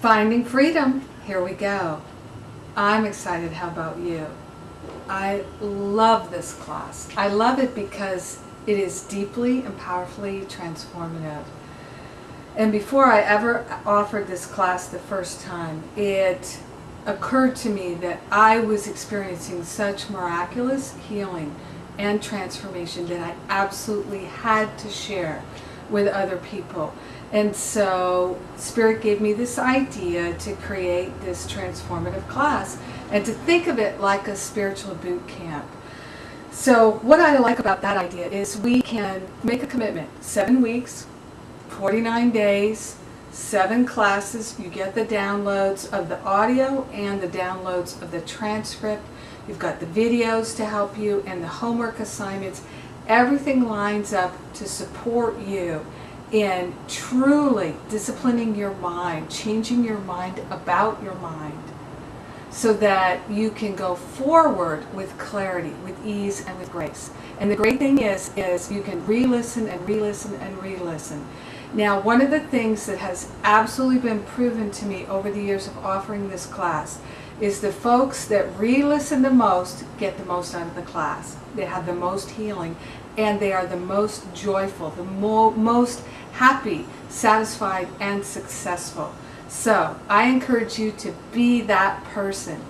Finding freedom. Here we go. I'm excited. How about you? I love this class. I love it because it is deeply and powerfully transformative. And before I ever offered this class the first time, it occurred to me that I was experiencing such miraculous healing and transformation that I absolutely had to share with other people. And so Spirit gave me this idea to create this transformative class and to think of it like a spiritual boot camp. So what I like about that idea is we can make a commitment, 7 weeks, 49 days, 7 classes. You get the downloads of the audio and the downloads of the transcript. You've got the videos to help you and the homework assignments. Everything lines up to support you in truly disciplining your mind, changing your mind about your mind, so that you can go forward with clarity, with ease, and with grace. And the great thing is you can re-listen and re-listen and re-listen. Now, one of the things that has absolutely been proven to me over the years of offering this class is the folks that re-listen the most get the most out of the class. They have the most healing, and they are the most joyful, the most happy, satisfied, and successful. So I encourage you to be that person.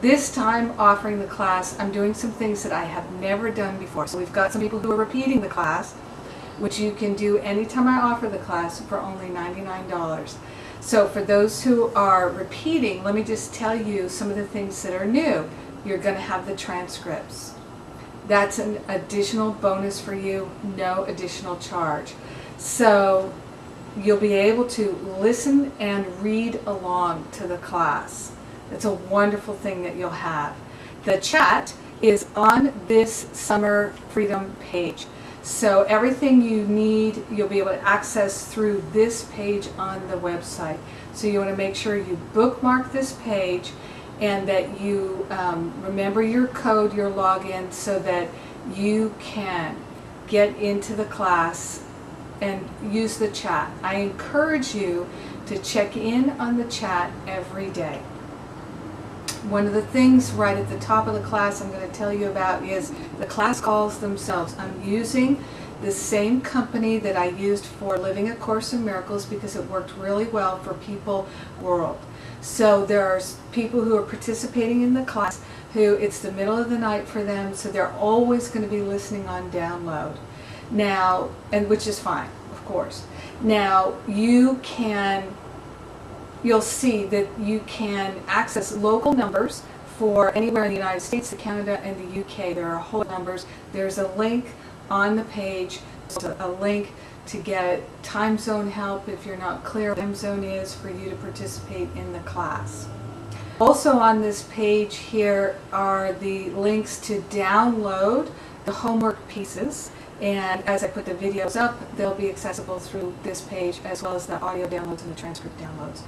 This time offering the class, I'm doing some things that I have never done before. So we've got some people who are repeating the class, which you can do anytime I offer the class for only $99. So for those who are repeating, let me just tell you some of the things that are new. You're going to have the transcripts. That's an additional bonus for you, no additional charge. So you'll be able to listen and read along to the class. It's a wonderful thing that you'll have. The chat is on this Summer Freedom page. So everything you need, you'll be able to access through this page on the website. So you want to make sure you bookmark this page and that you remember your code, your login, so that you can get into the class and use the chat. I encourage you to check in on the chat every day. One of the things right at the top of the class I'm going to tell you about is the class calls themselves. I'm using the same company that I used for Living A Course in Miracles because it worked really well for people world. So there are people who are participating in the class who it's the middle of the night for them, so they're always going to be listening on download. Now, and which is fine, of course. Now, you'll see that you can access local numbers for anywhere in the United States, Canada, and the UK. There are whole numbers. There's a link on the page, a link to get time zone help if you're not clear what time zone is for you to participate in the class. Also on this page here are the links to download the homework pieces. And as I put the videos up, they'll be accessible through this page as well as the audio downloads and the transcript downloads.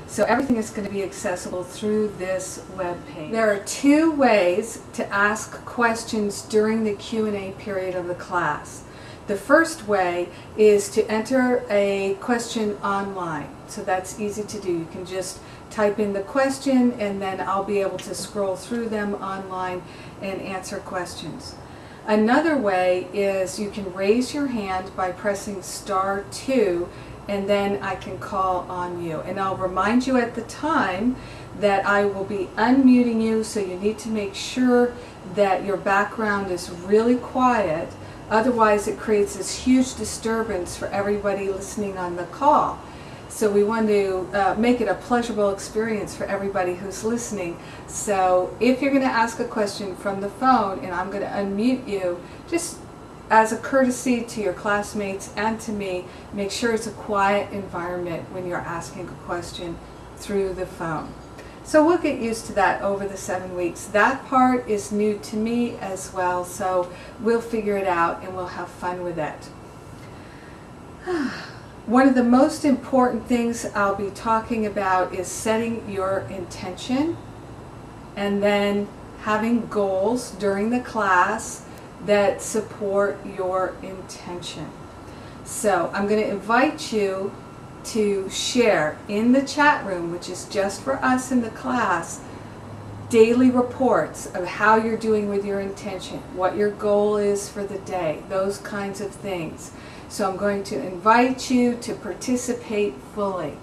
So everything is going to be accessible through this web page. There are 2 ways to ask questions during the Q&A period of the class. The first way is to enter a question online. So that's easy to do. You can just type in the question and then I'll be able to scroll through them online and answer questions. Another way is you can raise your hand by pressing *2 and then I can call on you. And I'll remind you at the time that I will be unmuting you, so you need to make sure that your background is really quiet. Otherwise it creates this huge disturbance for everybody listening on the call. So we want to make it a pleasurable experience for everybody who's listening. So if you're going to ask a question from the phone and I'm going to unmute you, just as a courtesy to your classmates and to me, make sure it's a quiet environment when you're asking a question through the phone. So we'll get used to that over the 7 weeks. That part is new to me as well, so we'll figure it out and we'll have fun with it. One of the most important things I'll be talking about is setting your intention and then having goals during the class that support your intention. So I'm going to invite you to share in the chat room, which is just for us in the class, daily reports of how you're doing with your intention, what your goal is for the day, those kinds of things. So I'm going to invite you to participate fully.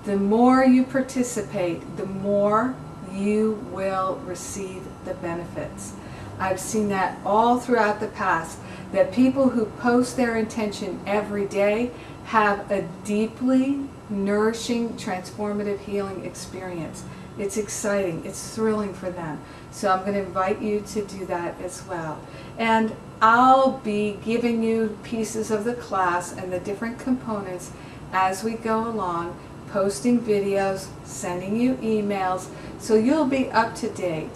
The more you participate, the more you will receive the benefits. I've seen that all throughout the past, that people who post their intention every day have a deeply nourishing, transformative healing experience. It's exciting, it's thrilling for them. So I'm going to invite you to do that as well. And I'll be giving you pieces of the class and the different components as we go along, posting videos, sending you emails, so you'll be up to date.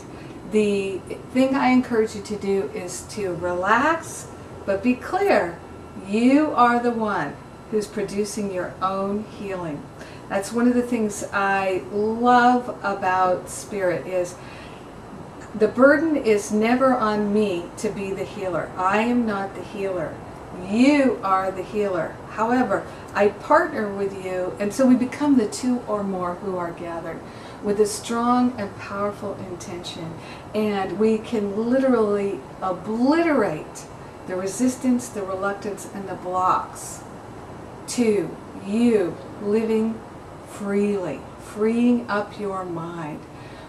The thing I encourage you to do is to relax, but be clear, you are the one who's producing your own healing. That's one of the things I love about Spirit, is the burden is never on me to be the healer. I am not the healer. You are the healer. However, I partner with you, and so we become the two or more who are gathered with a strong and powerful intention. And we can literally obliterate the resistance, the reluctance, and the blocks to you living freely, freeing up your mind.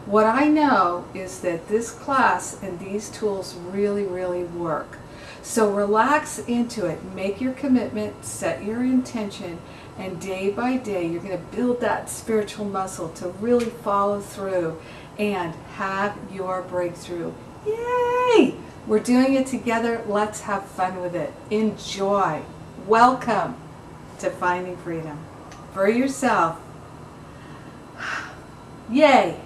What I know is that this class and these tools really, really work. So relax into it, make your commitment, set your intention, and day by day you're going to build that spiritual muscle to really follow through and have your breakthrough. Yay! We're doing it together. Let's have fun with it. Enjoy. Welcome to Finding Freedom for yourself. Yay!